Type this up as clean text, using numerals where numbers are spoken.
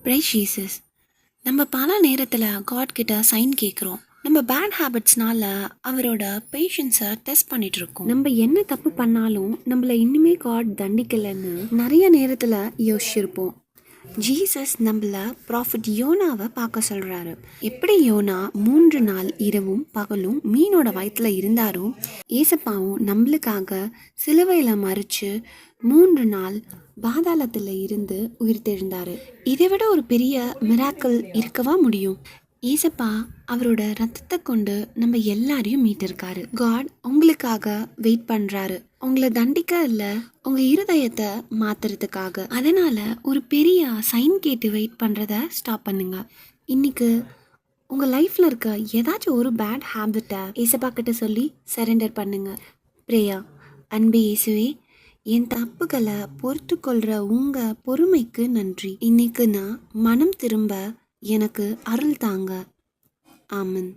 Price Jesus. நம்ம பல நேரத்தில் காட் கிட்ட சைன் கேட்குறோம். நம்ம பேட் ஹேபிட்ஸ்னால அவரோட பேஷன்ஸை டெஸ்ட் பண்ணிட்டு இருக்கோம். நம்ம என்ன தப்பு பண்ணாலும் நம்மளை இன்னுமே காட் தண்டிக்கலைன்னு நிறைய நேரத்தில் யோசிச்சிருப்போம். ஜீசஸ் நம்மள ப்ராஃபிட் யோனாவை பார்க்க சொல்கிறாரு. எப்படி யோனா 3 நாள் இரவும் பகலும் மீனோட வயிற்றுல இருந்தாரோ, ஏசப்பாவும் நம்மளுக்காக சிலுவையில் மறித்து 3 நாள் பாதாளத்தில் இருந்து உயிர்த்தெழுந்தாரு. இதை விட ஒரு பெரிய மிராக்கிள் இருக்கவா முடியும்? ஏசப்பா அவரோட ரத்தத்தை கொண்டு நம்ம எல்லாரையும் மீட்டிருக்காரு. காட் உங்களுக்காக வெயிட் பண்றாரு. உங்களை தண்டிக்க இல்லை, உங்க இருதயத்தை மாத்துறதுக்காக. அதனால ஒரு பெரிய சைன் கேட்டு வெயிட் பண்றத ஸ்டாப் பண்ணுங்க. இன்னைக்கு உங்க லைஃப்ல இருக்க ஏதாச்சும் ஒரு பேட் ஹேபிட்டை ஏசப்பா கிட்ட சொல்லி சரண்டர் பண்ணுங்க. பிரேயா. அன்பே இயேசுவே, என் தப்புகளை பொறுத்து கொள்ற உங்க பொறுமைக்கு நன்றி. இன்னைக்கு நான் மனம் திரும்ப எனக்கு அருள் தாங்க. ஆமென்.